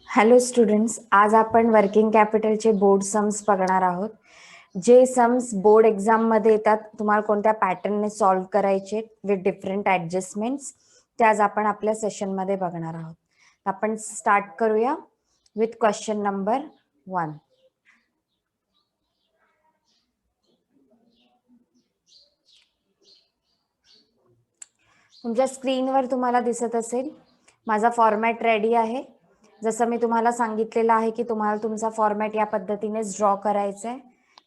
Hello students, आज आपण working कॅपिटलचे board sums बघणार आहोत. जे सम्स बोर्ड एक्झाममध्ये येतात, तुम्हाला कोणत्या पॅटर्नने सॉल्व्ह करायचे विथ डिफरंट ॲडजस्टमेंट्स, ते आज आपण आपल्या सेशनमध्ये बघणार आहोत. आपण स्टार्ट करूया विथ क्वेश्चन नंबर 1. तुमच्या स्क्रीनवर तुम्हाला दिसत असेल माझा फॉर्मॅट रेडी आहे. जसं मी तुम्हाला सांगितलेलं आहे की तुम्हाला तुमचा फॉर्मॅट या पद्धतीनेच ड्रॉ करायचा आहे.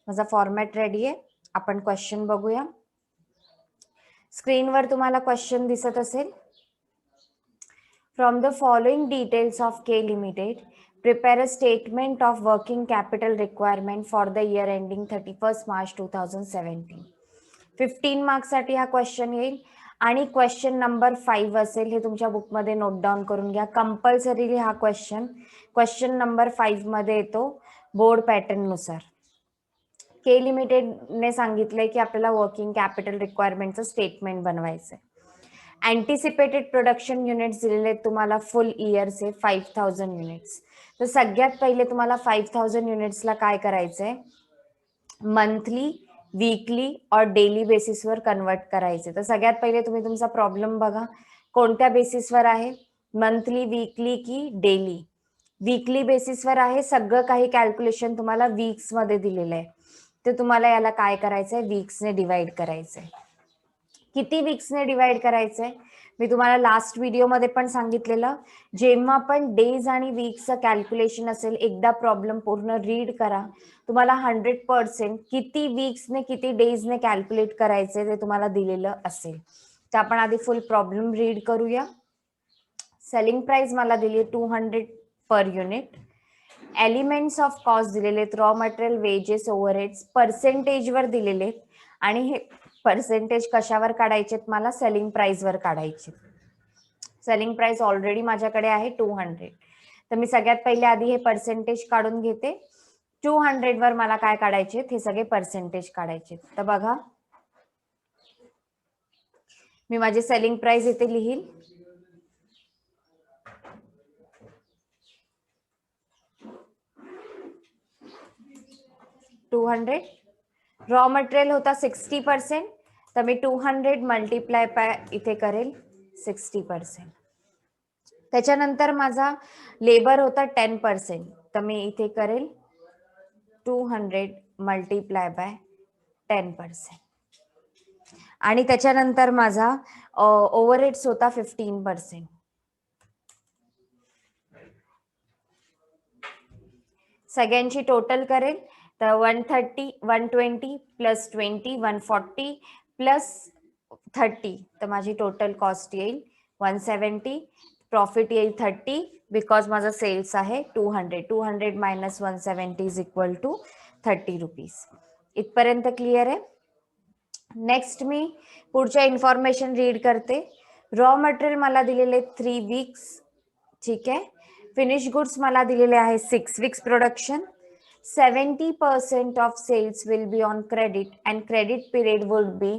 माझा फॉर्मॅट रेडी आहे. आपण क्वेश्चन बघूया. स्क्रीनवर तुम्हाला क्वेश्चन दिसत असेल. From the following details of K limited prepare a statement of working capital requirement for the year ending 31 March 2017. 15 मार्क्ससाठी हा क्वेश्चन येईल आणि क्वेश्चन नंबर 5 असेल. हे तुमच्या बुकमध्ये नोट डाऊन करून घ्या. कंपल्सरीली हा क्वेश्चन नंबर 5 मध्ये येतो बोर्ड पॅटर्न नुसार. के लिमिटेडने सांगितलंय की आपल्याला वर्किंग कॅपिटल रिक्वायरमेंटचं स्टेटमेंट बनवायचंय. अँटिसिपेटेड प्रोडक्शन युनिट्स दिलेले आहेत तुम्हाला फुल इयरचे 5000 युनिट्स. तर सगळ्यात पहिले तुम्हाला 5000 युनिट्सला काय करायचंय, मंथली, वीकली और डेली बेसिसवर कन्वर्ट करायचे. तर सगळ्यात पहिले तुम्ही तुमचा प्रॉब्लेम बघा, कोणत्या बेसिसवर आहे, मंथली, वीकली की डेली. वीकली बेसिसवर आहे. सगळं काही कॅल्क्युलेशन तुम्हाला वीक्स मध्ये दिलेलं आहे. तर तुम्हाला याला काय करायचंय, वीक्सने डिवाइड करायचंय. किती वीक्सने डिवाइड करायचंय मी तुम्हाला लास्ट व्हिडिओमध्ये पण सांगितलेलं. जेव्हा पण डेज आणि वीक्सचं कॅल्क्युलेशन असेल, एकदा प्रॉब्लेम पूर्ण रीड करा. तुम्हाला 100% किती वीक्सने किती डेजने कॅल्क्युलेट करायचे ते तुम्हाला दिलेलं असेल. तर आपण आधी फुल प्रॉब्लेम रीड करूया. सेलिंग प्राइस मला दिली 200 per unit. Elements of cost दिलेले, रॉ मटेरियल, वेजेस, ओव्हरहेड्स पर्सेंटेजवर दिलेले आणि हे पर्सेंटेज कशावर काढायचे, मला सेलिंग प्राइस वर काढायचे. सेलिंग प्राइस ऑलरेडी माझ्याकडे आहे 200. तर मी सगळ्यात पहिले आधी हे पर्सेंटेज काढून घेते. 200 वर मला काय काढायचे, हे सगळे पर्सेंटेज काढायचे. तर बघा, मी माझे सेलिंग प्राइस इथे लिहील. रॉ मटेरियल होता 60%, तर मी 200 मल्टिप्लाय बाय इथे करेल 60%. त्याच्यानंतर माझा लेबर होता 10%, तर मी इथे करेल 200 मल्टिप्लाय बाय 10%. आणि त्याच्यानंतर माझा ओव्हरहेड्स होता 15%. सगळ्यांची टोटल करेल तर 130, 120 प्लस 20, 140 प्लस 30, तर माझी टोटल कॉस्ट येईल 170. प्रॉफिट येईल 30 बिकॉज माझा सेल्स आहे 200. 200 minus 170 is equal to 30 rupees. इथपर्यंत क्लिअर आहे. नेक्स्ट मी पुढच्या इन्फॉर्मेशन रीड करते. रॉ मटेरियल मला दिलेले 3 वीक्स, ठीक आहे. फिनिश गुड्स मला दिलेले आहे 6 weeks production. 70% of sales will be on credit and credit period would be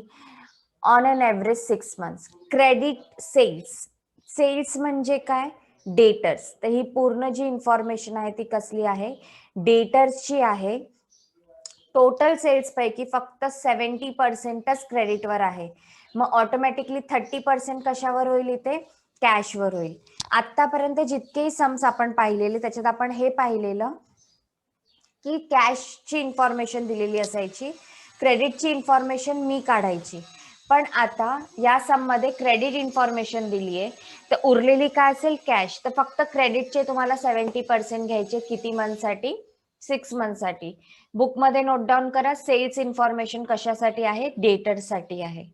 on an average 6 months. Credit sales म्हणजे काय, डेटर्स. तर ही पूर्ण जी इन्फॉर्मेशन आहे ती कसली आहे, डेटर्सची आहे. टोटल सेल्स पैकी फक्त 70%च क्रेडिटवर आहे. मग ऑटोमॅटिकली 30% कशावर होईल, इथे कॅशवर होईल. आतापर्यंत जितकेही सम्स आपण पाहिलेले त्याच्यात आपण हे पाहिलेलं की कॅशची इन्फॉर्मेशन दिलेली असायची, क्रेडिटची इन्फॉर्मेशन मी काढायची. पण आता या सम मध्ये क्रेडिट इन्फॉर्मेशन दिली आहे, तर उरलेली काय असेल, कॅश. तर फक्त क्रेडिटचे तुम्हाला 70% घ्यायचे. किती मंथसाठी, 6 मंथसाठी. बुकमध्ये नोट डाऊन करा. सेल्स इन्फॉर्मेशन कशासाठी आहे, डेटर्ससाठी आहे.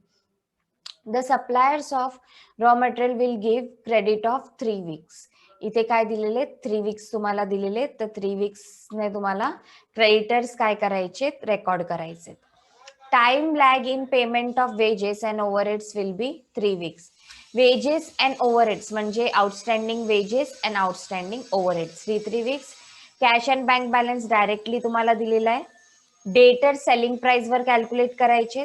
The suppliers of raw material will give credit of 3 weeks. इथे काय दिलेले, 3 वीक्स तुम्हाला दिलेले. तर 3 वीक्सने तुम्हाला क्रेडिटर्स काय करायचे, रेकॉर्ड करायचे. Time lag in payment of wages and overheads will be 3 weeks. Wages and overheads म्हणजे outstanding wages and outstanding overheads 3 weeks. Cash and bank balance directly तुम्हाला दिलेला आहे. डेटर सेलिंग प्राइस वर कॅल्क्युलेट करायचे.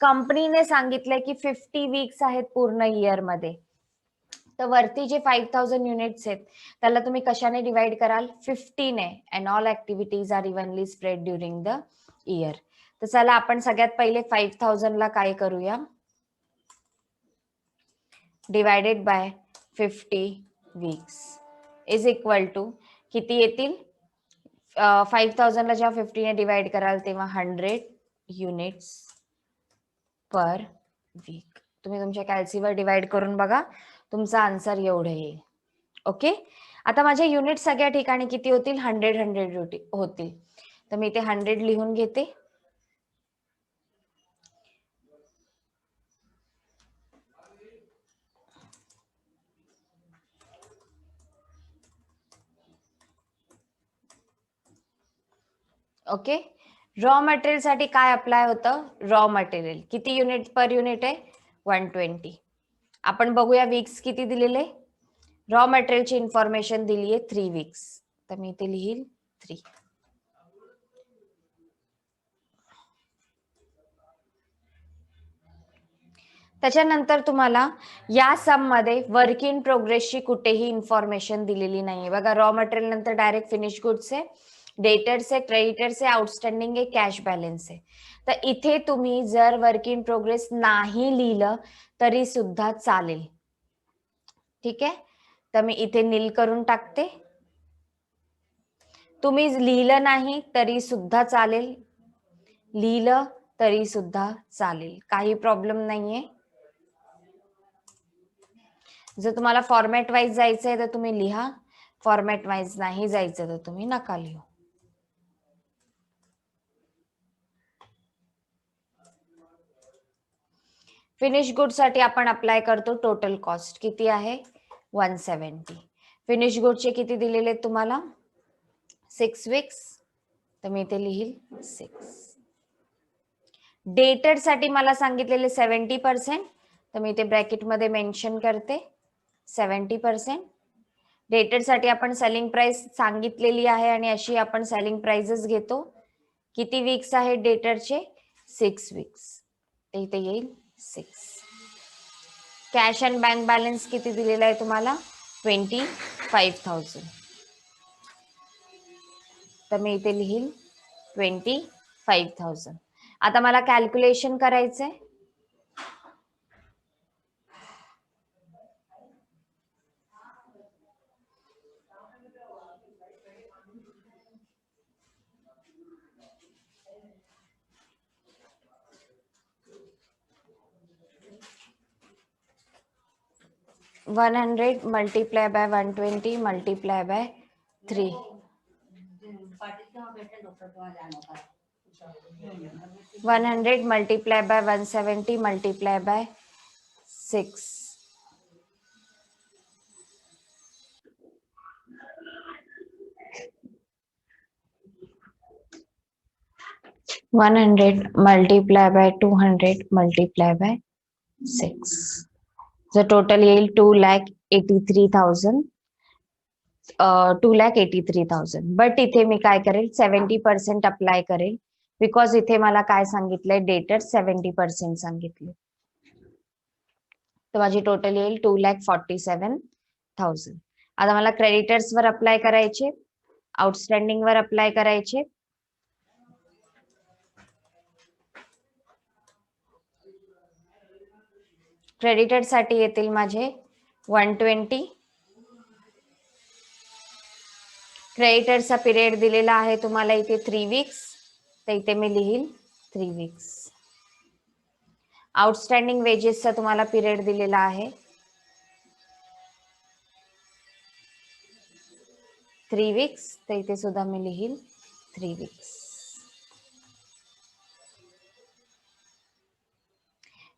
कंपनीने सांगितलंय की 50 वीक्स आहेत पूर्ण इयर मध्ये. तर वरती जे 5000 युनिट्स आहेत त्याला तुम्ही कशाने डिवाइड कराल? 50 ने. And all activities are evenly spread during the year. तर चला आपण सगळ्यात पहिले 5000 ला काय करूया? Divided by 50 weeks is equal to किती येतील? 5000 ला जेव्हा 50 ने डिवाइड कराल तेव्हा 100 युनिट्स पर वीक. तुम्ही तुमच्या कॅल्सीवर डिवाइड करून बघा, तुमचा आन्सर एवढं येईल. ओके. आता माझे युनिट सगळ्या ठिकाणी किती होतील? 100 होतील. तर मी ते 100 लिहून घेते. ओके. रॉ मटेरियल साठी काय अप्लाय होतं? रॉ मटेरियल किती युनिट पर युनिट आहे? 120. आपण बघूया वीक्स किती दिलेले. रॉ मटेरियलची इन्फॉर्मेशन दिली आहे 3 वीक्स. तर मी इथे लिहील 3. त्याच्यानंतर तुम्हाला या सम मध्ये वर्क इन प्रोग्रेसची कुठेही इन्फॉर्मेशन दिलेली नाहीये. बघा, रॉ मटेरियल नंतर डायरेक्ट फिनिश गुड्स आहे, डेटर्स आहे, क्रेडिटर्स आहे, आउटस्टँडिंग आहे, कॅश बॅलन्स आहे. तर इथे तुम्ही जर वर्क इन प्रोग्रेस नाही लिहिलं तरी सुद्धा चालेल. ठीक आहे. तर मी इथे नील करून टाकते. तुम्ही लिहिलं नाही तरी सुद्धा चालेल, लिहिलं तरी सुद्धा चालेल, काही प्रॉब्लेम नाहीये. जर तुम्हाला फॉर्मॅट वाईज जायचंय तर तुम्ही लिहा, फॉर्मॅट वाईज नाही जायचं तर तुम्ही नका लिहू. फिनिश गुड साठी आपण अप्लाय करतो टोटल कॉस्ट किती आहे? 170. फिनिश गुडचे किती दिलेले आहेत तुम्हाला? 6 वीक्स. तर मी इथे लिहिल 6. डेटेड साठी मला सांगितलेले 70%. तर मी इथे ब्रॅकेट मध्ये मेन्शन करते 70%. डेटेड साठी आपण सेलिंग प्राइस सांगितलेली आहे आणि अशी आपण सेलिंग प्राइसेस घेतो. किती वीक्स आहेत डेटरचे? 6 वीक्स. इथे येईल 6. कॅश अँड बँक बॅलन्स किती दिलेला आहे तुम्हाला? 25,000. तर मी इथे लिहील 25,000. आता मला कॅल्क्युलेशन करायचंय. One 100 multiply by 120 multiply by 3. 100 multiply by 170 multiply by 6. 100 multiply by 200 multiply by 6. जर टोटल येईल 2,83,000. 2,83,000. बट इथे मी काय करेल? 70% अप्लाय करेल, बिकॉज इथे मला काय सांगितलंय? डेटर 70% सांगितले. तर माझी टोटल येईल 2,47,000. आता मला क्रेडिटर्स वर अप्लाय करायचे, आउटस्टँडिंग वर अप्लाय करायचे. क्रेडिटर साठी येतील माझे 120. क्रेडिटरचा पिरियड दिलेला आहे तुम्हाला इथे 3 वीक्स. तर इथे मी लिहील 3 वीक्स. आउटस्टँडिंग वेजेसचा तुम्हाला पिरियड दिलेला आहे 3 वीक्स. तर इथे सुद्धा मी लिहील 3 वीक्स.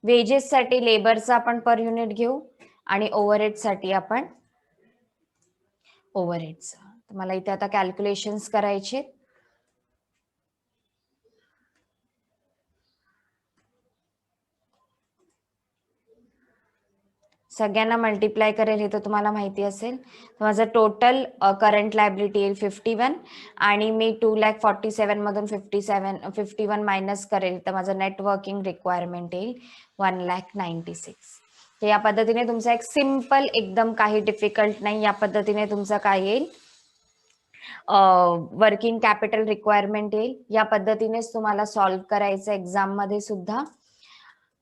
वेजेस साठी लेबरचा आपण पर युनिट घेऊ आणि ओव्हरहेड साठी आपण ओव्हरहेडचा. मला इथे आता कॅल्क्युलेशन्स करायचे. सगळ्यांना मल्टिप्लाय करेल हे तर तुम्हाला माहिती असेल. माझं टोटल करंट लायबिलिटी येईल 51 आणि मी 2,47,000 मधून 51 मायनस करेल तर माझं नेट वर्किंग रिक्वायरमेंट येईल 1,96,000. तर या पद्धतीने तुमचा एक सिंपल, एकदम काही डिफिकल्ट नाही, या पद्धतीने तुमचं काय येईल, वर्किंग कॅपिटल रिक्वायरमेंट येईल. या पद्धतीनेच तुम्हाला सॉल्व्ह करायचं एक्झाम मध्ये सुद्धा.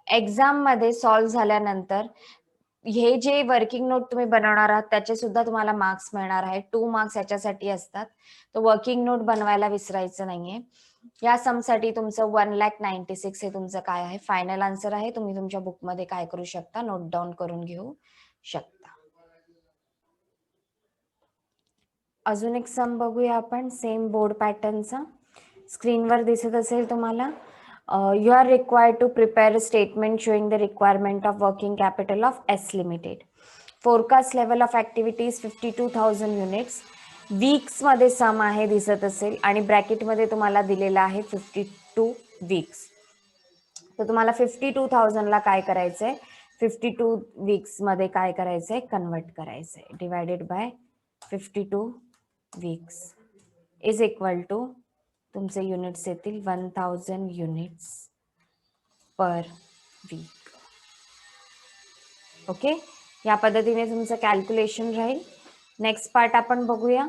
एक्झाम मध्ये सॉल्व्ह झाल्यानंतर हे जे वर्किंग नोट तुम्ही बनवणार आहात त्याचे सुद्धा तुम्हाला मार्क्स मिळणार आहेत. 2 मार्क्स याच्यासाठी असतात. तर वर्किंग नोट बनवायला विसरायचं नाहीये. या समसाठी तुमचं 1,96,000 हे तुमचं काय आहे, फायनल आन्सर आहे. तुम्ही तुमच्या बुकमध्ये काय करू शकता, नोट डाऊन करून घेऊ शकता. अजून एक सम बघूया आपण, सेम बोर्ड पॅटर्नचा. स्क्रीनवर दिसत असेल तुम्हाला. You are required to prepare a statement showing the requirement of working capital of S limited. Forecast level of activities 52,000 units. Weeks मध्ये सम आहे दिसत असेल आणि ब्रॅकेटमध्ये तुम्हाला दिलेला आहे 52 वीक्स. तर तुम्हाला 52,000 ला काय करायचंय, 52 वीक्स मध्ये काय करायचंय, कन्वर्ट करायचंय. Divided by 52 weeks is equal to तुमचे युनिट्स येतील 1000 युनिट्स पर वीक. ओके, या पद्धतीने तुमचं कॅल्क्युलेशन राहील. नेक्स्ट पार्ट आपण बघूया.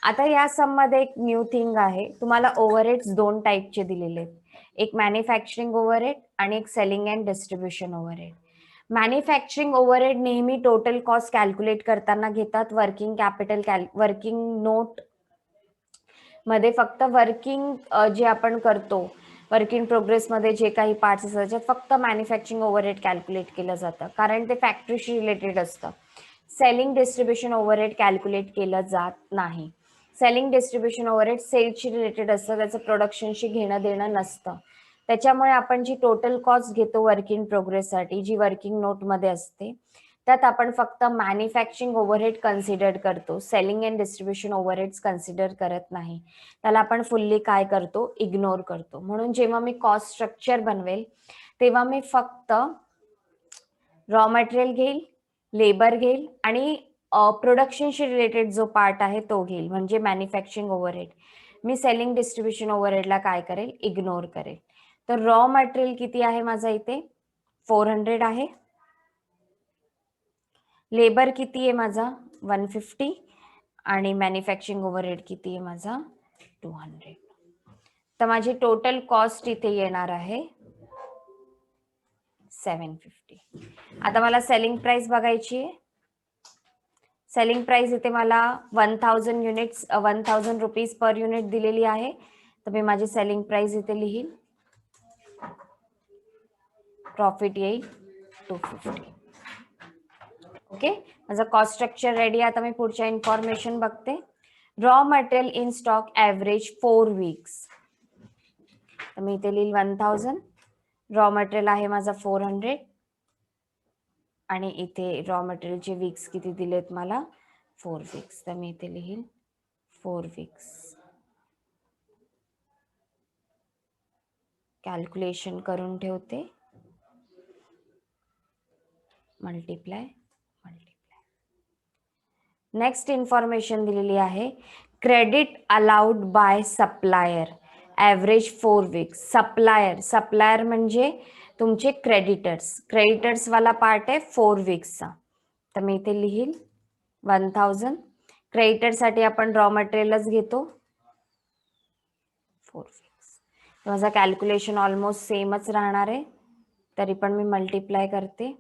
आता या सम मध्ये एक न्यू थिंग आहे. तुम्हाला ओव्हरहेड्स 2 टाईपचे दिलेले आहेत. एक मॅन्युफॅक्चरिंग ओव्हरहेड आणि एक selling and distribution overhead. Manufacturing overhead नेहमी टोटल कॉस्ट कॅल्क्युलेट करताना घेतात. वर्किंग कॅपिटल वर्किंग नोट मध्ये फक्त वर्किंग जे आपण करतो, वर्क इन प्रोग्रेस मध्ये जे काही पार्ट्स असतात त्याच्यात फक्त मॅन्युफॅक्चरिंग ओव्हरहेड कॅल्क्युलेट केलं जातं, कारण ते फॅक्टरीशी रिलेटेड असतं. सेलिंग डिस्ट्रीब्युशन ओव्हरहेड कॅल्क्युलेट केलं जात नाही. सेलिंग डिस्ट्रीब्युशन ओव्हरहेड सेल्सशी रिलेटेड असतं, त्याचं प्रोडक्शनशी घेणं देणं नसतं. त्याच्यामुळे आपण जी टोटल कॉस्ट घेतो वर्क इन प्रोग्रेससाठी, जी वर्किंग नोटमध्ये असते, त्यात आपण फक्त मॅन्युफॅक्चरिंग ओव्हरहेड कन्सिडर करतो. Selling and distribution overheads consider करत नाही. त्याला आपण फुल्ली काय करतो, इग्नोर करतो. म्हणून जेव्हा मी कॉस्ट स्ट्रक्चर बनवेल तेव्हा मी फक्त रॉ मटेरियल घेईल, लेबर घेईल आणि प्रोडक्शनशी रिलेटेड जो पार्ट आहे तो घेईल, म्हणजे मॅन्युफॅक्चरिंग ओव्हरहेड. मी सेलिंग डिस्ट्रीब्युशन ओव्हरहेडला काय करेल, इग्नोर करेल. तर रॉ मटेरियल किती आहे माझा इथे, 400 आहे. लेबर किती आहे माझा, 150. आणि मॅन्युफॅक्चरिंग ओव्हरहेड किती आहे माझा, 200. तर माझी टोटल कॉस्ट इथे येणार आहे 750. आता मला सेलिंग प्राइस बघायची आहे. सेलिंग प्राइस इथे मला 1000 युनिट्स 1000 रुपीज पर युनिट दिलेली आहे. तर मी माझी सेलिंग प्राइस इथे लिहील. प्रॉफिट येईल 250. ओके, माझं कॉस्ट स्ट्रक्चर रेडी. आता मी पुढच्या इन्फॉर्मेशन बघते. Raw material in stock average 4 weeks. तर मी इथे लिहिल 1000. रॉ मटेरियल आहे माझा 400 आणि इथे रॉ मटेरियलचे वीक्स किती दिलेत मला, 4 वीक्स. तर मी इथे लिहिल 4 वीक्स. कॅल्क्युलेशन करून ठेवते. मल्टिप्लाय. नेक्स्ट इन्फॉर्मेशन दिलेली आहे. Credit allowed by supplier average 4 weeks. Supplier म्हणजे तुमचे क्रेडिटर्स वाला पार्ट आहे 4 वीक्सचा. तर मी इथे लिहिल 1000. क्रेडिटरसाठी आपण रॉ मटेरियलच घेतो 4 वीक्स. माझा कॅल्क्युलेशन ऑलमोस्ट सेमच राहणार आहे, तरी पण मी मल्टिप्लाय करते.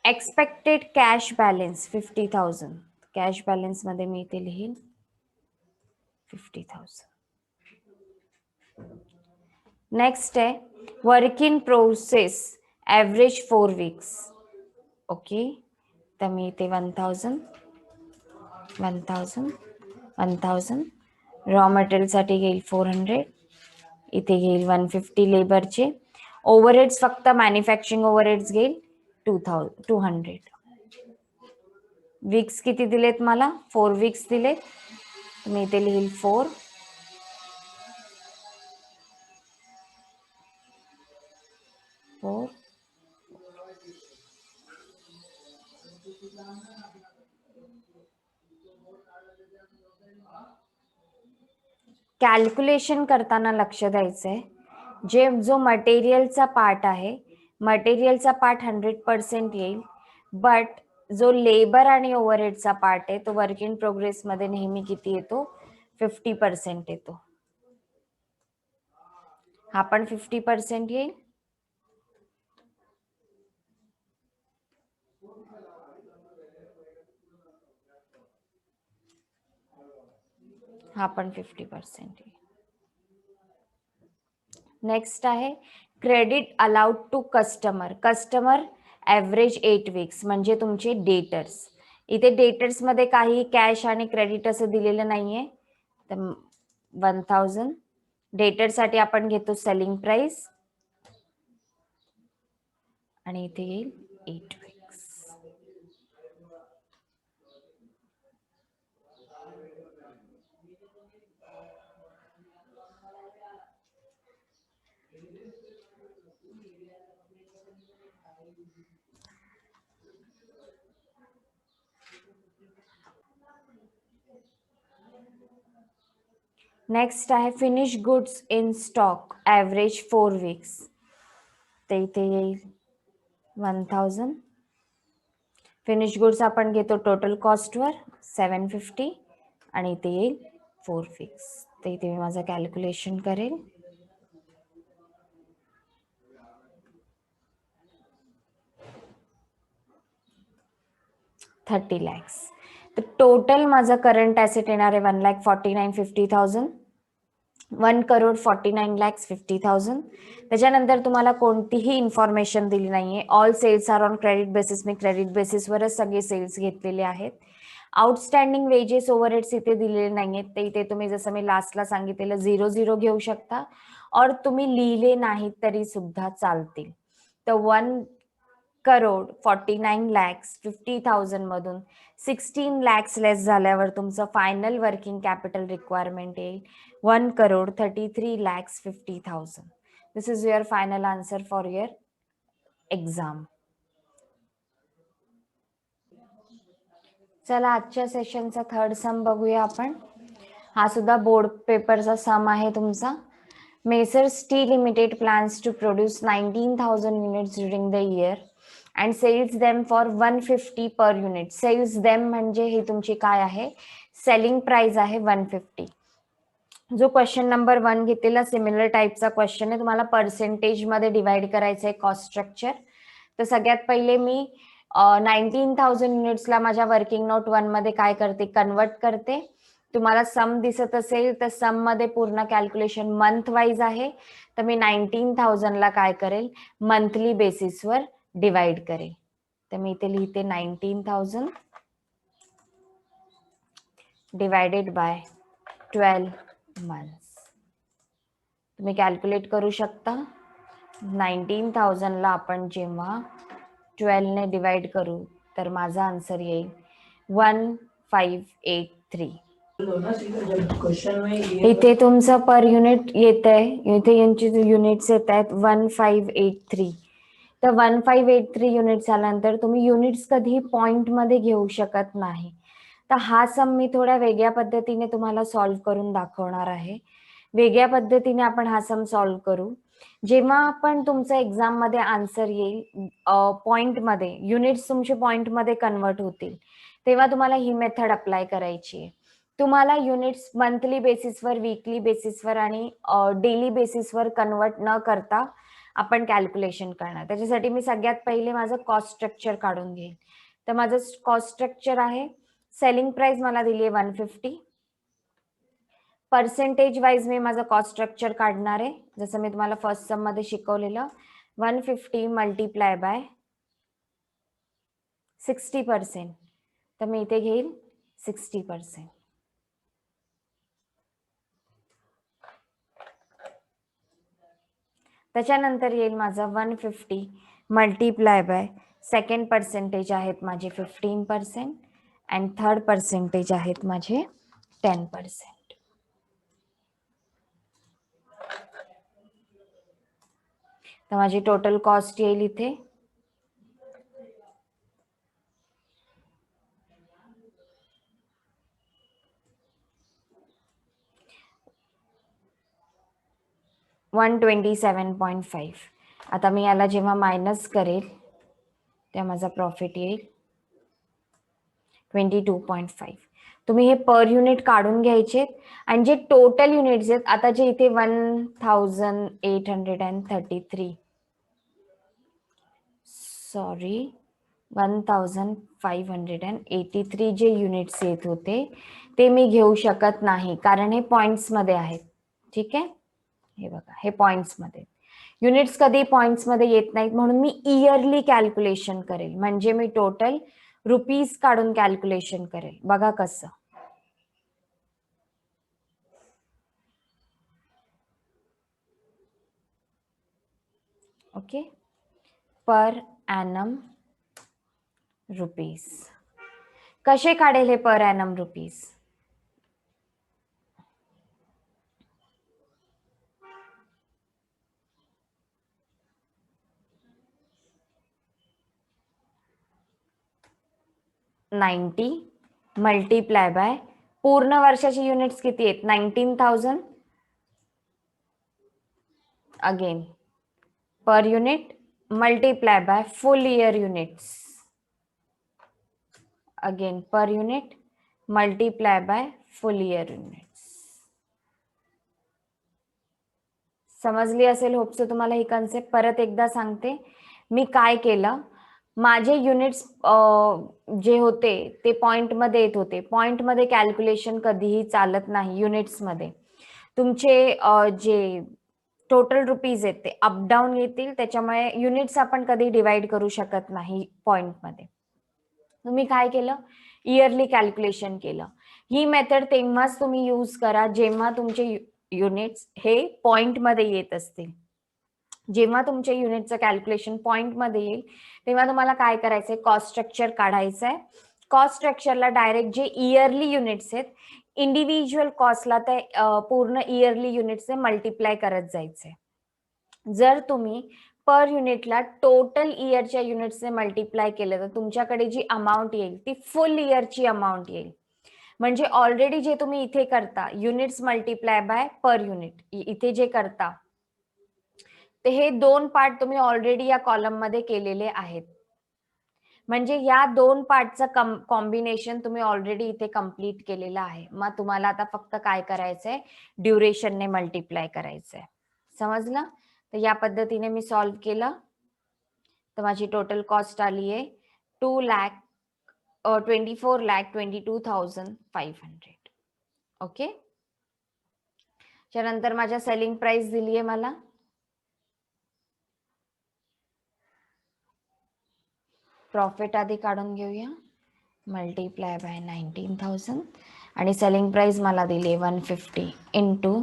Expected cash balance 50,000. Cash balance मध्ये मी इथे लिहीन 50,000. नेक्स्ट आहे work in process average 4 weeks. Okay, तर मी इथे 1000 रॉ मटेरियलसाठी घेईल 400. इथे घेईल 150 लेबरचे. ओव्हरहेड्स फक्त मॅन्युफॅक्चरिंग ओव्हरहेड्स घेईल 200. वीक्स किती दिलेत मला, 4 वीक्स दिलेत. मी इथे लिहिल 4. कॅल्क्युलेशन करताना लक्ष द्यायचंय जो मटेरियलचा पार्ट आहे, मटेरियलचा पार्ट 100% येईल, बट जो लेबर आणि ओव्हरहेडचा पार्ट आहे तो वर्क इन प्रोग्रेस मध्ये नेहमी किती येतो? 50% येतो. हा पण 50% येईल. हा पण 50% येईल. नेक्स्ट आहे credit allowed to customer. Customer average 8 weeks म्हणजे तुमचे डेटर्स. इथे डेटर्स मध्ये काही कॅश आणि क्रेडिट असं दिलेलं नाहीये. तर 1000 डेटरसाठी आपण घेतो सेलिंग प्राइस आणि इथे येईल 8 वीक्स. नेक्स्ट आहे finish goods in stock average 4 weeks. ते इथे येईल 1000. फिनिश गुड्स आपण घेतो टोटल कॉस्टवर 750 आणि इथे येईल 4 वीक्स. तर इथे मी माझं कॅल्क्युलेशन करेल. 30 lakhs. तर टोटल माझं करंट ॲसेट येणार आहे 1,49,50,000. 1,49,50,000. त्याच्यानंतर तुम्हाला कोणतीही इन्फॉर्मेशन दिली नाहीये. All sales are on credit basis. मी क्रेडिट बेसिसवरच सगळे सेल्स घेतलेले आहेत. आउटस्टँडिंग वेजेस ओव्हरहेड्स इथे दिलेले नाहीयेत. ते इथे तुम्ही जसं मी लास्टला सांगितलेलं 0 घेऊ शकता और तुम्ही लिहिले नाहीत तरी सुद्धा चालतील. तर 1,49,50,000 मधून 16 lakhs लेस झाल्यावर तुमचं फायनल वर्किंग कॅपिटल रिक्वायरमेंट येईल 1,33,50,000. This is your final answer for your exam. चला आजच्या सेशनचा थर्ड सम बघूया आपण. हा सुद्धा बोर्ड पेपरचा सम आहे तुमचा. Messrs steel limited plans to produce 19,000 units during the year and sells them for 150 per unit. Sells them म्हणजे ही तुमची काय आहे? सेलिंग प्राइस आहे 150. जो क्वेश्चन नंबर 1 घेतलेला सिमिलर टाईपचा क्वेश्चन आहे. तुम्हाला पर्सेंटेज मध्ये डिवाइड करायचं आहे कॉस्ट स्ट्रक्चर. तर सगळ्यात पहिले मी 19,000 युनिट्सला माझ्या वर्किंग नोट 1 मध्ये काय करते? कन्वर्ट करते. तुम्हाला सम दिसत असेल तर सम मध्ये पूर्ण कॅल्क्युलेशन मंथ वाईज आहे. तर मी 19,000 ला काय करेल? मंथली बेसिसवर डिवाइड करेल. तर मी इथे लिहिते 19,000 डिवायडेड बाय 12 मंथ्स. तुम्ही कॅल्क्युलेट करू शकता. 19,000 ला आपण जेव्हा 12 ने डिवाइड करू तर माझा आन्सर येईल 1583. इथे तुमचं पर युनिट येत आहे. इथे यांची युनिट्स येत आहेत 1583. तर 1583 युनिट्स आल्यानंतर तुम्ही युनिट्स कधी पॉइंट मध्ये घेऊ शकत नाही. तर हा सम मी थोड्या वेगळ्या पद्धतीने तुम्हाला सॉल्व्ह करून दाखवणार आहे. वेगळ्या पद्धतीने आपण हा सम सॉल्व्ह करू. जेव्हा आपण तुमचं एक्झाम मध्ये आन्सर येईल पॉइंट मध्ये, युनिट्स तुमचे पॉइंट मध्ये कन्वर्ट होतील, तेव्हा तुम्हाला ही मेथड अप्लाय करायची आहे. तुम्हाला युनिट्स मंथली बेसिसवर, वीकली बेसिसवर आणि डेली बेसिसवर कन्वर्ट न करता आपण कॅल्क्युलेशन करणार. त्याच्यासाठी मी सगळ्यात पहिले माझं कॉस्ट स्ट्रक्चर काढून घेईन. तर माझं कॉस्ट स्ट्रक्चर आहे. सेलिंग प्राइस मला दिली आहे 150. पर्सेंटेज वाईज मी माझं कॉस्ट स्ट्रक्चर काढणार आहे. जसं मी तुम्हाला फर्स्ट सम मध्ये शिकवलेलं 150 मल्टिप्लाय बाय 60%. तर मी इथे घेईल 60%. त्याच्यानंतर येईल माझा 150 मल्टिप्लाय बाय सेकंड पर्सेंटेज आहेत माझे 15% अँड थर्ड पर्सेंटेज आहेत माझे 10%. तर माझी टोटल कॉस्ट येईल इथे 127.5. आता मी याला जेव्हा मायनस करेल तेव्हा माझा प्रॉफिट येईल 22.5. तुम्ही हे पर युनिट काढून घ्यायचे आणि जे टोटल युनिट्स आहेत, आता जे इथे 1833 सॉरी 1583 जे युनिट्स येत होते ते मी घेऊ शकत नाही, कारण हे पॉइंट्स मध्ये आहेत. ठीक आहे, हे बघा हे पॉइंट्स मध्ये. युनिट्स कधी पॉइंट्स मध्ये येत नाहीत, म्हणून मी इयरली कॅल्क्युलेशन करेल. म्हणजे मी टोटल रुपीज काढून कॅल्क्युलेशन करेल. बघा कसं. Okay, per annum rupees. कसे काढेल हे per annum rupees? $90 multiply by पूर्ण वर्षाची युनिट्स किती आहेत? 19,000. Again per unit multiply by full year units. Again per unit multiply by full year units. समजली असेल होपसो तुम्हाला ही कन्सेप्ट. परत एकदा सांगते मी काय केलं. माझे युनिट्स जे होते ते पॉइंट मध्ये येत होते. पॉइंट मध्ये कॅल्क्युलेशन कधीही चालत नाही युनिट्स मध्ये. तुमचे जे टोटल रुपीज आहेत ते अपडाऊन येतील, त्याच्यामुळे युनिट्स आपण कधी डिवाइड करू शकत नाही पॉइंट मध्ये. तुम्ही काय केलं? इयरली कॅल्क्युलेशन केलं. ही मेथड तेव्हाच तुम्ही यूज करा जेव्हा तुमचे युनिट्स हे पॉइंट मध्ये येत असतील. जेव्हा तुमच्या युनिटचं कॅल्क्युलेशन पॉइंट मध्ये येईल तेव्हा तुम्हाला काय करायचंय? कॉस्ट स्ट्रक्चर काढायचंय. कॉस्ट स्ट्रक्चरला डायरेक्ट जे इयरली युनिट्स आहेत इंडिव्हिज्युअल कॉस्टला ते पूर्ण इयरली युनिट्सने मल्टिप्लाय करत जायचंय. जर तुम्ही पर युनिटला टोटल इयरच्या युनिट्सने मल्टिप्लाय केलं तर तुमच्याकडे जी अमाऊंट येईल ती फुल इयरची अमाऊंट येईल. म्हणजे ऑलरेडी जे तुम्ही इथे करता units multiply by per unit, इथे जे करता ते हे दोन पार्ट तुम्ही ऑलरेडी या कॉलम मध्ये केलेले आहेत. म्हणजे या दोन पार्टचं कॉम्बिनेशन तुम्ही ऑलरेडी इथे कंप्लीट केलेलं आहे. मग तुम्हाला आता फक्त काय करायचंय? ड्युरेशनने मल्टिप्लाय करायचंय. समजलं? तर या पद्धतीने मी सॉल्व्ह केलं. तर माझी टोटल कॉस्ट आली आहे 24,22,500. ओके, त्यानंतर माझ्या सेलिंग प्राइस दिली आहे मला प्रॉफिट आधी काढून घेऊया. मल्टीप्लाय बाय 19,000 आणि सेलिंग प्राइस मला दिली 150 इंटू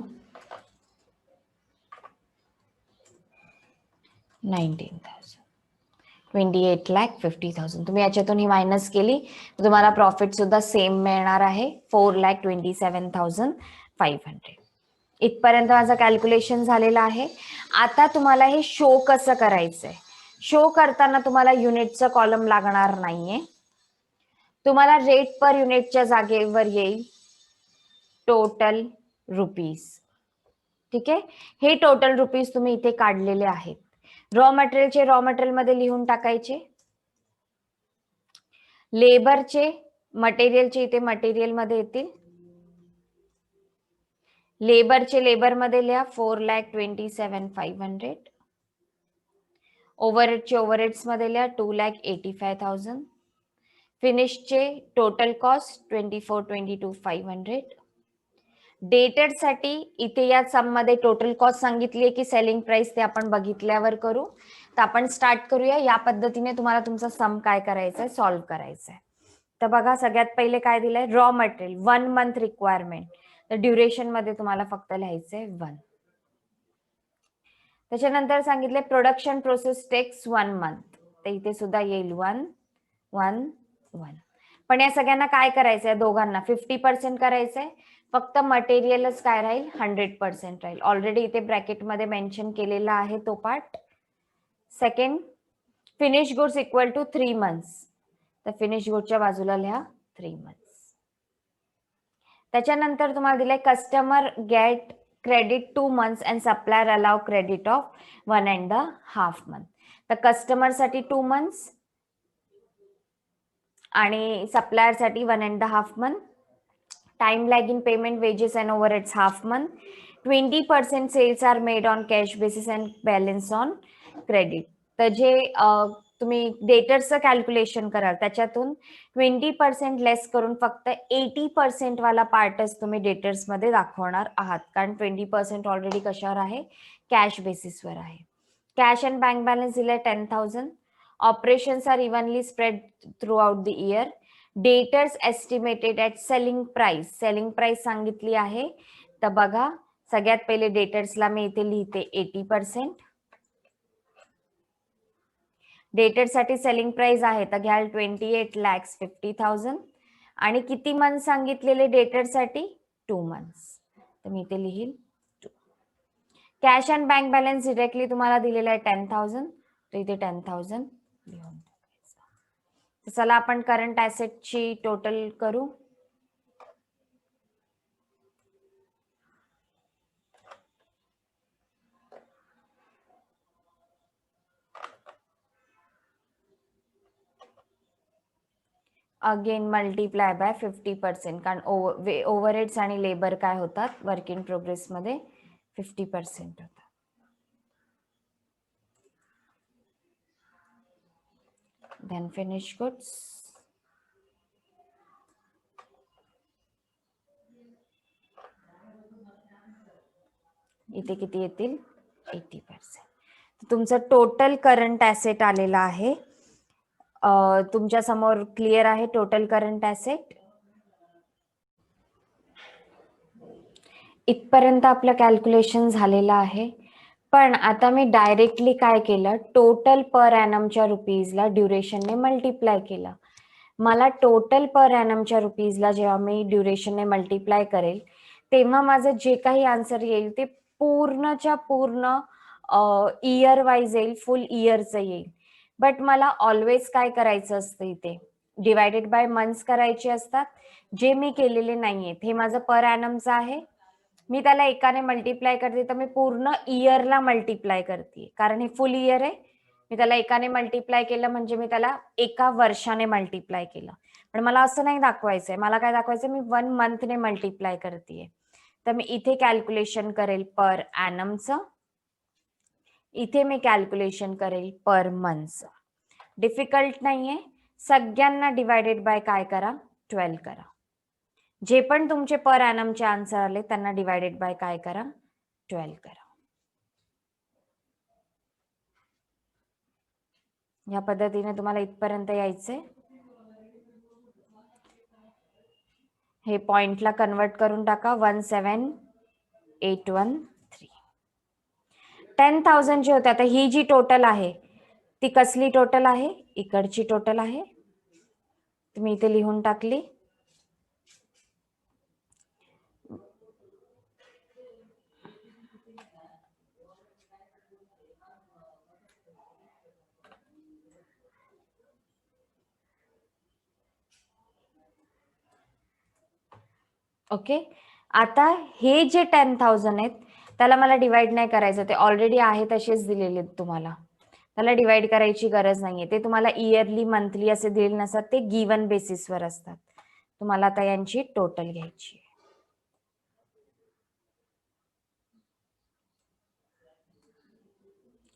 19,000 28,50,000. तुम्ही याच्यातून ही मायनस केली तर तुम्हाला प्रॉफिट सुद्धा सेम मिळणार आहे 4,27,500. इथपर्यंत माझं कॅल्क्युलेशन झालेलं आहे. आता तुम्हाला हे शो कसं करायचंय? शो करताना तुम्हाला युनिटचं कॉलम लागणार नाहीये. तुम्हाला रेट पर युनिटच्या जागेवर येईल टोटल रुपीज. ठीक आहे, हे टोटल रुपीज तुम्ही इथे काढलेले आहेत. रॉ मटेरियलचे रॉ मटेरियल मध्ये लिहून टाकायचे. लेबरचे मटेरियलचे इथे मटेरियल मध्ये येतील. लेबरचे लेबर मध्ये लिहा 4,27,500. ओव्हरहेडचे ओव्हरहेड्स मध्ये लिहा 2,85,000. फिनिशचे टोटल कॉस्ट 24,22,500. डेटेड साठी इथे या सम मध्ये टोटल कॉस्ट सांगितली आहे की सेलिंग प्राइस ते आपण बघितल्यावर करू. तर आपण स्टार्ट करूया. या पद्धतीने तुम्हाला तुमचा सम काय करायचा आहे? सॉल्व्ह करायचा आहे. तर बघा सगळ्यात पहिले काय दिलंय? Raw material 1 month requirement. तर ड्युरेशन मध्ये तुम्हाला फक्त लिहायचंय 1. त्याच्यानंतर सांगितले प्रोडक्शन प्रोसेस टेक्स 1 मंथ. तर इथे सुद्धा येईल 1 1 1. पण या सगळ्यांना काय करायचंय? दोघांना 50% करायचंय. फक्त मटेरियलच काय राहील? 100% राहील. ऑलरेडी इथे ब्रॅकेट मध्ये मेन्शन केलेला आहे तो part. Second, finish goods equal to 3 months. तर फिनिश गुडच्या बाजूला लिहा 3 मंथ्स. त्याच्यानंतर तुम्हाला दिलंय customer get credit 2 months and supplier allow credit of 1.5 month. तर कस्टमर साठी 2 months आणि सप्लायर साठी 1.5 month. Time lag in payment, wages and overheads half month. 20% sales are made on cash basis and balance on credit. तर जे तुम्ही डेटर्सचं calculation कराल त्याच्यातून 20% लेस करून फक्त 80% वाला पार्टच तुम्ही डेटर्स मध्ये दाखवणार आहात, कारण 20% ऑलरेडी कशावर आहे, कॅश बेसिसवर आहे. कॅश अँड बँक बॅलन्स दिलाय 10,000. Operations are evenly spread throughout the year. Debtors estimated at selling price, selling price सांगितली आहे. तर बघा, सगळ्यात पहिले डेटर्सला मी इथे लिहिते 80%. डेटर्ससाठी सेलिंग प्राइस आहे तर घ्याल 28,50,000 आणि किती मंथ सांगितलेले डेटर्ससाठी 2 months. तर मी इथे लिहिल 2. Cash and bank balance directly तुम्हाला दिलेला आहे 10,000, तर इथे 10,000 लिहून टाकायचं. चला आपण करंट ॲसेटची टोटल करू. अगेन मल्टिप्लाय बाय 50%, कारण ओव्हरहेड्स आणि लेबर काय होतात वर्क इन प्रोग्रेस मध्ये 50% होतात. देन फिनिश गुड्स इथे किती येतील 80%. तुमचं टोटल करंट ॲसेट आलेला आहे. तुमच्या समोर क्लिअर आहे टोटल करंट ॲसेट. इथपर्यंत आपलं कॅल्क्युलेशन झालेलं आहे. पण आता मी डायरेक्टली काय केलं, टोटल पर ॲनमच्या रुपीजला ड्युरेशनने मल्टिप्लाय केलं. मला टोटल पर ॲनमच्या रुपीजला जेव्हा मी ड्युरेशनने मल्टिप्लाय करेल तेव्हा माझं जे काही आन्सर येईल ते पूर्णच्या पूर्ण इयर वाईज येईल, फुल इयरचं येईल. बट मला ऑलवेज काय करायचं असतं, इथे डिवायडेड बाय मंथ्स करायचे असतात, जे मी केलेले नाहीयेत. हे माझं पर ॲनमचं आहे, मी त्याला एकाने मल्टिप्लाय करते तर मी पूर्ण इयरला मल्टिप्लाय करते, कारण हे फुल इयर आहे. मी त्याला एकाने मल्टिप्लाय केलं म्हणजे मी त्याला एका वर्षाने मल्टिप्लाय केलं. पण मला असं नाही दाखवायचंय, मला काय दाखवायचं, मी 1 monthने मल्टिप्लाय करते. तर मी इथे कॅल्क्युलेशन करेल पर ॲनमचं, इथे मी कॅल्क्युलेशन करेल पर मंथचं. डिफिकल्ट नाहीये, सगळ्यांना डिवायडेड बाय काय करा, 12 करा. जे पण तुमचे पर ॲनमचे आन्सर आले त्यांना डिवायडेड बाय काय करा, 12 करा. या पद्धतीने तुम्हाला इथपर्यंत यायचंय. हे पॉइंटला कन्वर्ट करून टाका. 17,813. 10,000 जे होते, आता ही जी टोटल आहे ती कसली टोटल आहे, इकडची टोटल आहे. तुम्ही इथे लिहून टाकली. ओके. आता हे जे 10,000 आहेत त्याला मला डिवाइड नाही करायचं, ते ऑलरेडी आहे तसेच दिलेले आहेत तुम्हाला. त्याला डिवाइड करायची गरज नाहीये. ते तुम्हाला इयरली मंथली असे दिलेले नसतात, ते गिवन बेसिसवर असतात. तुम्हाला आता यांची टोटल घ्यायची.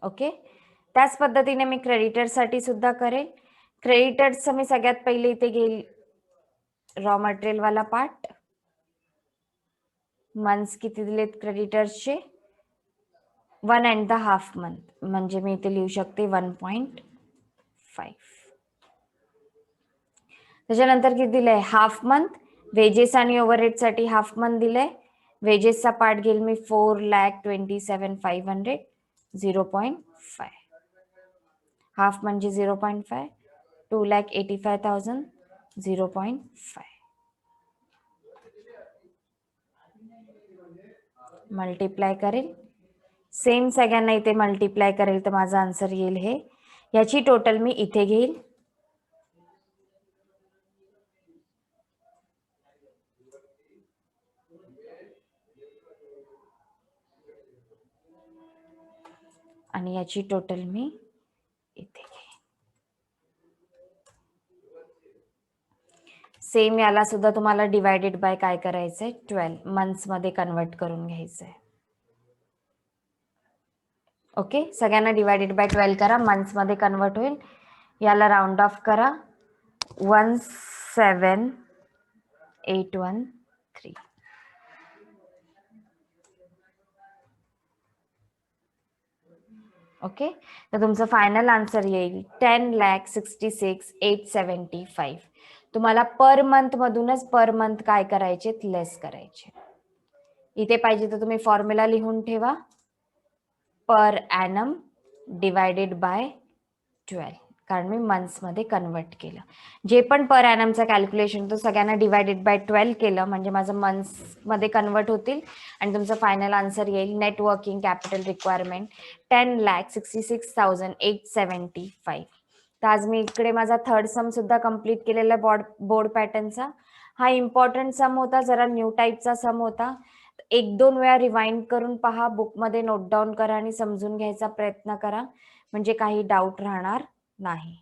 ओके. त्याच पद्धतीने मी क्रेडिटरसाठी सुद्धा करेल. क्रेडिटर्सचं मी सगळ्यात पहिले इथे घेईल रॉ मटेरियल वाला पार्ट. मंथ्स किती दिलेत क्रेडिटर्सचे, 1.5 month, म्हणजे मी इथे लिहू शकते 1.5. त्याच्यानंतर किती दिलंय, हाफ मंथ. वेजेस आणि ओव्हरहेडसाठी हाफ मंथ दिलंय. वेजेसचा पार्ट घेईल मी 4,27,500, 0.5. हाफ म्हणजे 0.5, 2,85,000, 0.5. मल्टिप्लाय करेल, सेम सगळ्यांना इथे मल्टिप्लाय करेल तर माझा आन्सर येईल हे. याची टोटल मी इथे घेईल. आणि याची टोटल मी इथे घे. सेम याला सुद्धा तुम्हाला डिवायडेड बाय काय करायचंय 12 मंथ्स मध्ये कन्वर्ट करून घ्यायचंय. ओके, सगळ्यांना डिवायडेड बाय 12 करा, मंथ्स मध्ये कन्वर्ट होईल. याला राऊंड ऑफ करा 17813. ओके, तर तुमचं फायनल आन्सर येईल 10,66,875. तुम्हाला पर मंथ मधूनच पर मंथ काय करायचे लेस करायचे. इथे पाहिजे तर तुम्ही फॉर्म्युला लिहून ठेवा, पर ॲनम डिवायडेड बाय 12, कारण मी मंथ्स मध्ये कन्वर्ट केलं. जे पण पर ॲनमचं कॅल्क्युलेशन तो सगळ्यांना डिवायडेड बाय 12 केलं म्हणजे माझं मंथ्स मध्ये कन्वर्ट होतील आणि तुमचं फायनल आन्सर येईल नेट वर्किंग कॅपिटल रिक्वायरमेंट 10,66,875. तर आज मी इकडे माझा थर्ड सम सुद्धा कंप्लीट केलेला बोर्ड पॅटर्नचा. हा इम्पॉर्टंट सम होता, जरा न्यू टाईपचा सम होता. 1-2 वेळा रिवाइंड करून पहा, बुकमध्ये नोट डाऊन करा आणि समजून घ्यायचा प्रयत्न करा, म्हणजे काही डाऊट राहणार नाही.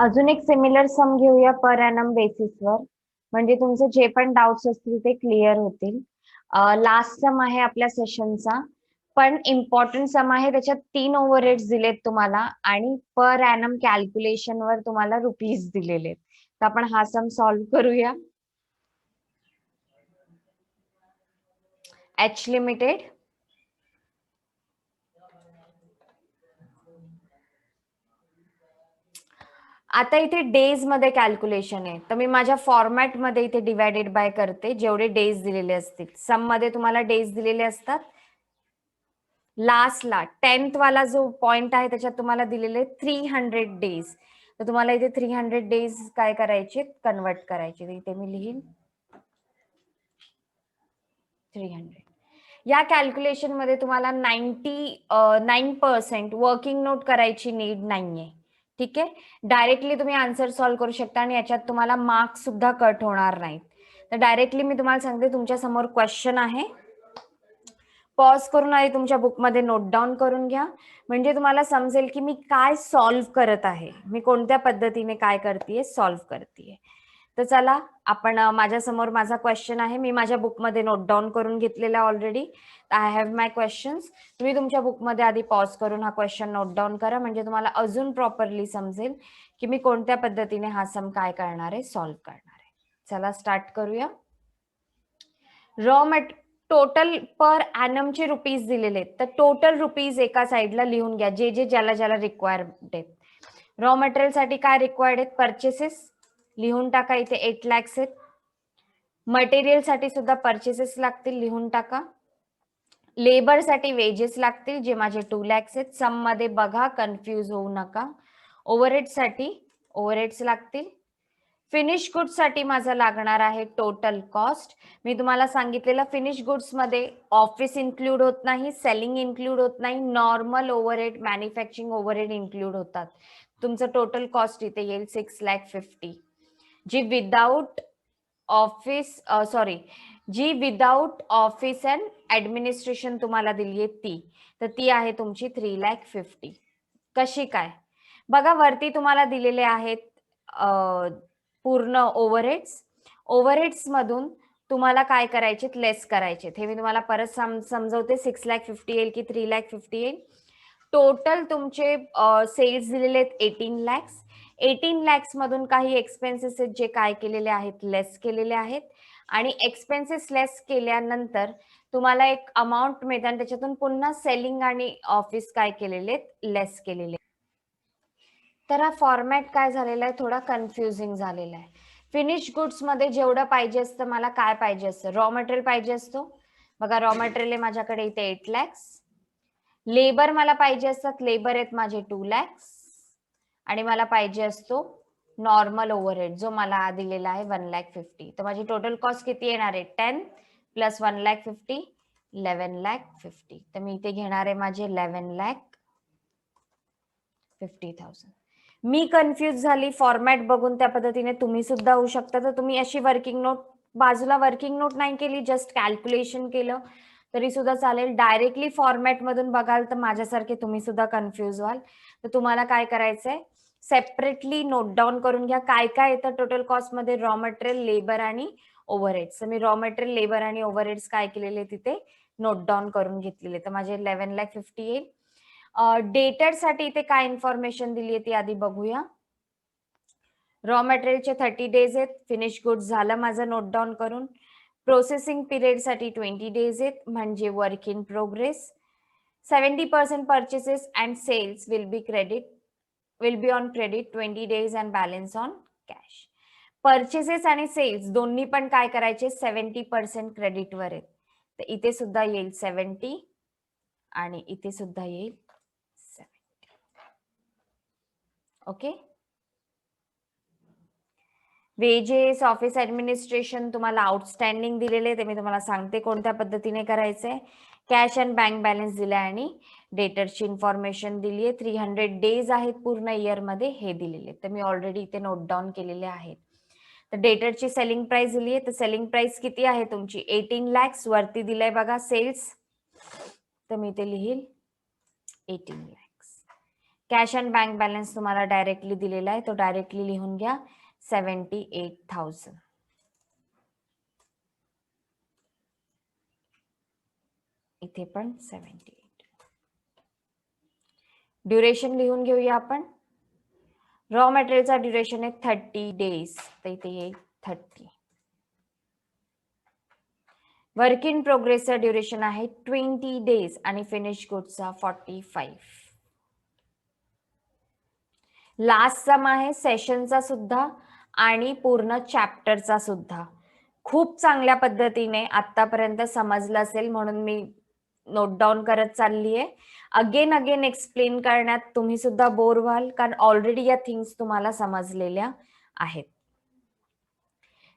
अजून एक सिमिलर सम घेऊया पर ॲनम बेसिसवर, म्हणजे तुमचे जे पण डाऊट्स असतील ते क्लिअर होतील. लास्ट सम आहे आपल्या सेशनचा, पण इम्पॉर्टंट सम आहे. त्याच्यात 3 ओव्हरहेड्स दिलेत तुम्हाला आणि पर ॲनम कॅल्क्युलेशनवर तुम्हाला रुपीज दिलेले. तर आपण हा सम सॉल्व्ह करूया. एच लिमिटेड आता इथे डेज मध्ये कॅल्क्युलेशन आहे, तर मी माझ्या फॉर्मॅट मध्ये इथे डिवायडेड बाय करते जेवढे डेज दिलेले असतील. सम मध्ये तुम्हाला डेज दिलेले असतात. लास्टला 10th वाला जो पॉइंट आहे त्याच्यात तुम्हाला दिलेले 300 डेज. तर तुम्हाला इथे 300 डेज काय करायचे कन्वर्ट करायचे. तर इथे मी लिहीन 300. या कॅल्क्युलेशन मध्ये तुम्हाला 99% वर्किंग नोट करायची नीड नाहीये. ठीक आहे, डायरेक्टली तुम्ही आन्सर सॉल्व्ह करू शकता आणि याच्यात तुम्हाला मार्क्स सुद्धा कट होणार नाहीत. तर डायरेक्टली मी तुम्हाला सांगते, तुमच्या समोर क्वेश्चन आहे, पॉज करून आधी तुमच्या बुकमध्ये नोट डाऊन करून घ्या, म्हणजे तुम्हाला समजेल की मी काय सॉल्व्ह करत आहे, मी कोणत्या पद्धतीने काय करतेय सॉल्व्ह करतेय. तर चला आपण, माझ्या समोर माझा क्वेश्चन आहे, मी माझ्या बुकमध्ये नोट डाऊन करून घेतलेला already. I have my questions. तुम्ही तुमच्या बुकमध्ये आधी पॉज करून हा क्वेश्चन नोट डाऊन करा, म्हणजे तुम्हाला अजून प्रॉपरली समजेल की मी कोणत्या पद्धतीने हा सम काय करणार आहे सॉल्व्ह करणार आहे. चला स्टार्ट करूया. टोटल पर ॲनमचे रुपीज दिलेले आहेत, तर टोटल रुपीज एका साईडला लिहून घ्या, जे ज्याला रिक्वायर्ड आहेत. रॉ मटेरियल साठी काय रिक्वायर्ड आहेत, परचेसेस लिहून टाका, इथे 8 lakhs आहेत. मटेरियल साठी सुद्धा परचेसेस लागतील, लिहून टाका. लेबर साठी वेजेस लागतील, जे माझे 2 lakhs आहेत. सम मध्ये बघा, कन्फ्यूज होऊ नका. ओव्हरहेड साठी ओव्हरहेड्स लागतील. फिनिश गुड्स साठी माझं लागणार आहे टोटल कॉस्ट. मी तुम्हाला सांगितलेलं फिनिश गुड्स मध्ये ऑफिस इन्क्लूड होत नाही, सेलिंग इन्क्लूड होत नाही, normal overhead manufacturing overhead include होतात. तुमचं टोटल कॉस्ट इथे येईल 6,50,000. जी विदाउट ऑफिस अँड ऍडमिनिस्ट्रेशन तुम्हाला दिली आहे ती आहे तुमची 3,50,000. कशी काय बघा, वरती तुम्हाला दिलेले आहेत पूर्ण ओव्हरहेड्स मधून तुम्हाला काय करायचे लेस करायचे. हे मी तुम्हाला परत समजवते. 6,50,000 येईल की 3,50,000 येईल. टोटल तुमचे सेल्स दिलेले आहेत 18 lakhs. 18 lakhs मधून काही एक्सपेन्सेस आहेत जे काय केलेले आहेत लेस केलेले आहेत, आणि एक्सपेन्सेस लेस केल्यानंतर तुम्हाला एक अमाऊंट मिळते आणि त्याच्यातून पुन्हा सेलिंग आणि ऑफिस काय केलेले लेस केलेले. तर हा फॉर्मॅट काय झालेला आहे, थोडा कन्फ्युजिंग झालेला आहे. फिनिश गुड्स मध्ये जेवढं पाहिजे असतं, मला काय पाहिजे असतं, रॉ मटेरियल पाहिजे असतो. बघा रॉ मटेरियल आहे माझ्याकडे इथे 8 lakhs. लेबर मला पाहिजे असतात, लेबर आहेत माझे 2 lakhs. आणि मला पाहिजे असतो नॉर्मल ओव्हरहेड जो मला दिलेला आहे 1,50,000. तर माझी टोटल कॉस्ट किती येणार आहे, 10 + 1,50,000 11,50,000. तर मी इथे घेणार आहे माझे 11,50,000. मी कन्फ्यूज झाली फॉर्मॅट बघून, त्या पद्धतीने तुम्ही सुद्धा होऊ शकता. तर तुम्ही अशी वर्किंग नोट बाजूला वर्किंग नोट नाही केली, जस्ट कॅल्क्युलेशन केलं, तरी सुद्धा चालेल. डायरेक्टली फॉर्मॅट मधून बघाल तर माझ्यासारखे तुम्ही सुद्धा कन्फ्युज व्हाल. तर तुम्हाला काय करायचंय, सेपरेटली नोट डाऊन करून घ्या काय काय येतं टोटल कॉस्ट मध्ये, रॉ मटेरियल, लेबर आणि ओव्हरहेड्स. मी रॉ मटेरियल, लेबर आणि ओव्हरहेड्स काय केलेले तिथे नोट डाऊन करून घेतलेले. तर माझे 11,50,000 येईल. डेटर साठी इथे काय इन्फॉर्मेशन दिली आहे ती आधी बघूया. रॉ मटेरियलचे 30 डेज आहेत, फिनिश गुड्स झालं माझं नोट डाऊन करून. प्रोसेसिंग पिरियड साठी 20 डेज आहेत, म्हणजे work in progress. 70% purchases and sales will be on credit, 20 days and balance on cash. Purchases आणि सेल्स दोन्ही पण काय करायचे, 70% क्रेडिटवर आहेत. तर इथे सुद्धा येईल 70 आणि इथे सुद्धा येईल 70. ओके. वेजेस, ऑफिस ऍडमिनिस्ट्रेशन तुम्हाला आउटस्टँडिंग दिलेले, ते मी तुम्हाला सांगते कोणत्या पद्धतीने करायचंय. कॅश अँड बँक बॅलन्स दिलाय आणि डेटरची इन्फॉर्मेशन दिली आहे. 300 डेज आहेत पूर्ण इयर मध्ये हे दिलेले, तर मी ऑलरेडी इथे नोट डाऊन केलेले आहेत. तर डेटरची सेलिंग प्राइस दिली आहे, तर सेलिंग प्राइस किती आहे तुमची, 18 lakhs. वरती दिलाय बघा सेल्स, तर मी ते लिहील 18 lakhs. Cash and bank balance तुम्हाला डायरेक्टली दिलेला आहे, तो डायरेक्टली लिहून घ्या 78,000. इथे पण 78. ड्युरेशन लिहून घेऊया आपण. रॉ मटेरियलचा ड्युरेशन आहे 30 डेज, तर इथे येईल 30. वर्क इन प्रोग्रेसचा ड्युरेशन आहे 20 डेज आणि फिनिश गुड्सचा 45. लास्ट सम आहे सेशनचा सुद्धा आणि पूर्ण चॅप्टरचा सुद्धा. खूप चांगल्या पद्धतीने आतापर्यंत समजलं असेल म्हणून मी नोट डाऊन करत चालली आहे. अगेन अगेन एक्सप्लेन करण्यात तुम्ही सुद्धा बोर व्हाल, कारण ऑलरेडी या थिंग्स तुम्हाला समजलेल्या आहेत.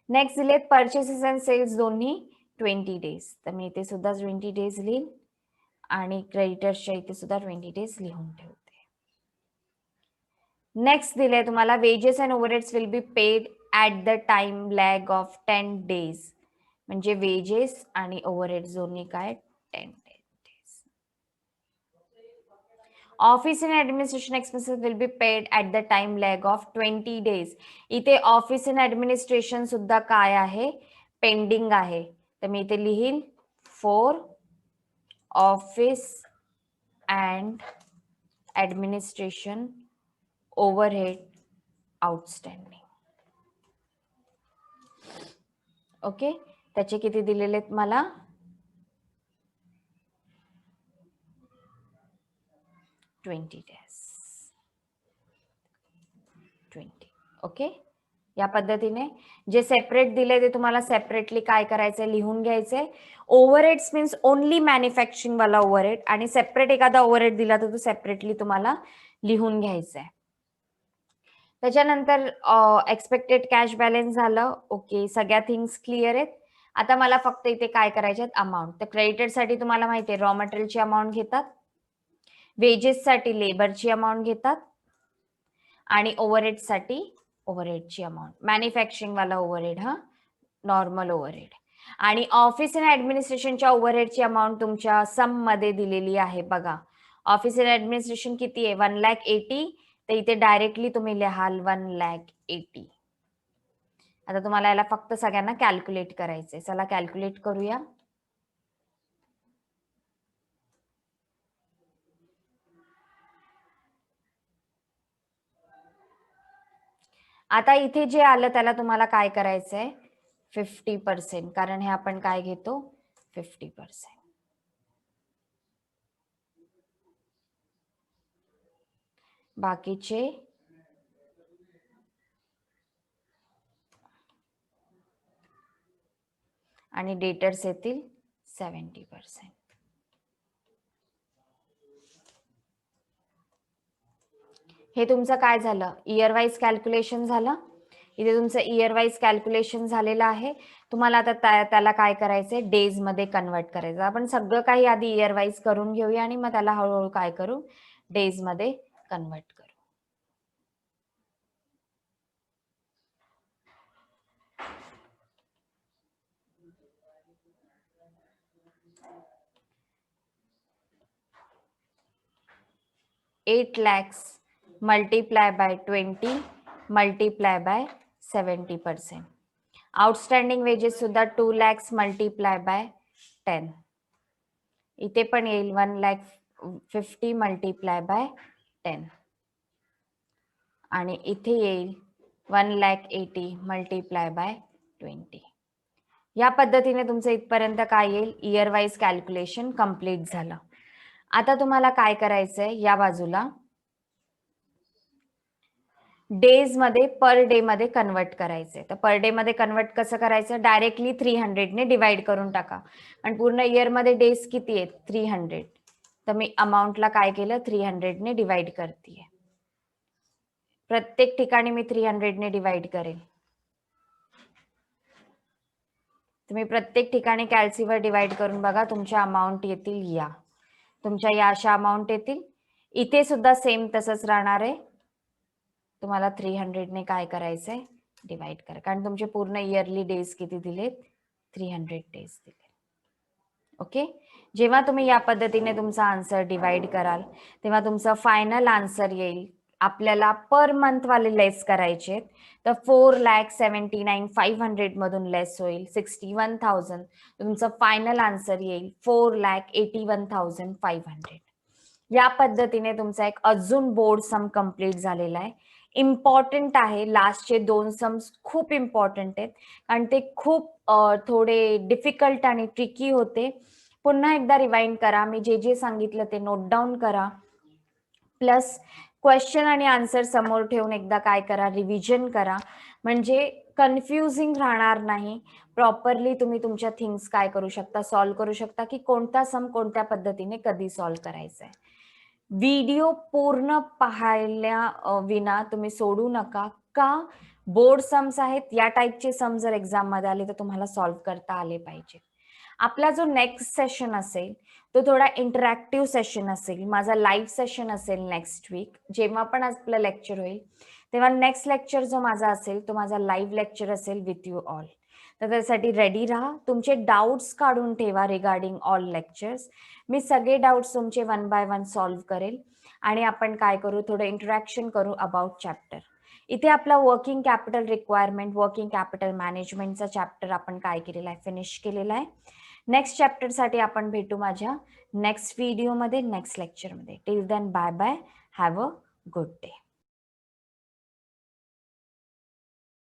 नेक्स्ट दिलेत परचेसेस अँड सेल्स दोन्ही 20 डेज, तर मी इथे सुद्धा 20 डेज लिहीन आणि क्रेडिटर्सच्या इथे सुद्धा 20 डेज लिहून ठेवते. नेक्स्ट दिले तुम्हाला wedges and overheads will be paid at the time lag of 10 days, म्हणजे वेजेस आणि ओव्हरहेड्स दोन्ही काय 10 days. Office and administration expenses will be paid at the time lag of 20 days. इथे ऑफिस अँड ऍडमिनिस्ट्रेशन सुद्धा काय आहे, pending आहे, तर मी इथे लिहीन for office and administration overhead outstanding. Okay, त्याचे किती दिलेले आहेत मला, 20 डेज 20. ओके, या पद्धतीने जे सेपरेट दिले ते तुम्हाला सेपरेटली काय करायचंय, लिहून घ्यायचंय. ओव्हरहेड्स मीन्स ओनली मॅन्युफॅक्चरिंग वाला ओव्हरहेड, आणि सेपरेट एखादा ओव्हरहेड दिला तर तो सेपरेटली तुम्हाला लिहून घ्यायचा आहे. त्याच्यानंतर एक्सपेक्टेड कॅश बॅलन्स झालं. ओके, सगळ्या थिंग्स क्लिअर आहेत. आता मला फक्त इथे काय करायचे अमाऊंट. तर क्रेडिटेड साठी तुम्हाला माहिती आहे रॉ मटेरियलची अमाऊंट घेतात, वेजेस साठी लेबरची अमाऊंट घेतात आणि ओव्हरहेड साठी ओव्हरहेडची अमाऊंट. मॅन्युफॅक्चरिंग वाला ओव्हरहेड हा नॉर्मल ओव्हरहेड. आणि ऑफिस अँड ऍडमिनिस्ट्रेशनच्या ओव्हरहेडची अमाऊंट तुमच्या सम मध्ये दिलेली आहे बघा. ऑफिस अँड ऍडमिनिस्ट्रेशन किती आहे, 1,80,000. तर इथे डायरेक्टली तुम्ही लिहाल 1,80,000. आता तुम्हाला याला फक्त सगळ्यांना कॅल्क्युलेट करायचंय. चला कॅल्क्युलेट करूया. आता इथे जे आलं त्याला तुम्हाला काय करायचंय, 50%, कारण हे आपण काय घेतो 50%. बाकीचे आणि डेटर्स येतील 70%. हे तुमचं काय झालं, इयर वाईज कॅल्क्युलेशन झालं. इथे तुमचं इयर वाईज कॅल्क्युलेशन झालेलं आहे. तुम्हाला आता त्याला काय करायचंय, डेज मध्ये कन्वर्ट करायचं. आपण सगळं काही आधी इयर वाईज करून घेऊया आणि मग त्याला हळूहळू काय करू, डेज मध्ये कन्वर्ट करू. 8 lakhs multiply by 20 multiply by 70%. Outstanding wedges सुद्धा 2 lakhs multiply by 10. इथे पण येईल 1,50,000 multiply by 10 आणि इथे येईल 1,80,000 multiply by 20. या पद्धतीने तुमचं इथपर्यंत काय येईल, इयर वाईज कॅल्क्युलेशन कम्प्लीट झालं. आता तुम्हाला काय करायचंय, या बाजूला डेज मध्ये पर डे मध्ये कन्वर्ट करायचंय. तर पर डे मध्ये कन्वर्ट कसं करायचं, डायरेक्टली 300 ने डिवाइड करून टाका. आणि पूर्ण इयर मध्ये डेज किती आहेत, 300. तर मी अमाऊंटला काय केलं, 300 ने डिवाइड करतेय. प्रत्येक ठिकाणी मी 300 ने डिवाइड करेल. तुम्ही प्रत्येक ठिकाणी कॅल्सीवर डिवाइड करून बघा, तुमच्या अमाऊंट येतील या. तुमच्या या अशा अमाऊंट येतील. इथे सुद्धा सेम तसंच राहणार आहे. तुम्हाला 300 ने काय करायचंय, डिवाइड करा. कारण तुमचे पूर्ण इयरली डेज किती दिलेत, 300 डेज दिले. ओके. जेव्हा तुम्ही या पद्धतीने तुमचा आन्सर डिवाइड कराल तेव्हा तुमचं फायनल आन्सर येईल. आपल्याला पर मंथ वाले लेस करायचे, तर 4,79,500 मधून लेस होईल 61,000. तुमचं फायनल आन्सर येईल 4,81,500. या पद्धतीने तुमचा एक अजून बोर्ड सम कंप्लीट झालेला आहे. इम्पॉर्टंट आहे, लास्टचे 2 सम्स खूप इम्पॉर्टंट आहेत कारण ते खूप थोडे डिफिकल्ट आणि ट्रिकी होते. पुन्हा एकदा रिवाइंड करा, मी जे जे सांगितलं ते नोट डाऊन करा, प्लस क्वेश्चन आणि आन्सर समोर ठेवून एकदा काय करा, रिव्हिजन करा. म्हणजे कन्फ्युजिंग राहणार नाही. प्रॉपरली तुम्ही तुमच्या थिंग्स काय करू शकता, सॉल्व्ह करू शकता की कोणता सम कोणत्या पद्धतीने कधी सॉल्व्ह करायचा आहे. व्हिडिओ पूर्ण पाहायला विना तुम्ही सोडू नका. का, बोर्ड सम्स आहेत, या टाईपचे सम जर एक्झाम मध्ये आले तर तुम्हाला सॉल्व्ह करता आले पाहिजे. आपला जो नेक्स्ट सेशन असेल तो थोडा इंटरॅक्टिव्ह सेशन असेल. माझा लाईव्ह सेशन असेल नेक्स्ट वीक. जेव्हा पण आपलं लेक्चर होईल तेव्हा नेक्स्ट लेक्चर जो माझा असेल तो माझा लाईव्ह लेक्चर असेल विथ यू ऑल. तर त्यासाठी रेडी राहा. तुमचे डाऊट्स काढून ठेवा रिगार्डिंग ऑल लेक्चर्स. मी सगळे डाऊट्स तुमचे 1 बाय 1 सॉल्व्ह करेल आणि आपण काय करू, थोडं इंटरॅक्शन करू अबाउट चॅप्टर. इथे आपला working capital requirement, working capital मॅनेजमेंटचा चॅप्टर आपण काय केलेला आहे, फिनिश केलेला आहे. नेक्स्ट चॅप्टरसाठी आपण भेटू माझ्या नेक्स्ट व्हिडिओमध्ये, नेक्स्ट लेक्चरमध्ये. Till then bye bye, have a good day.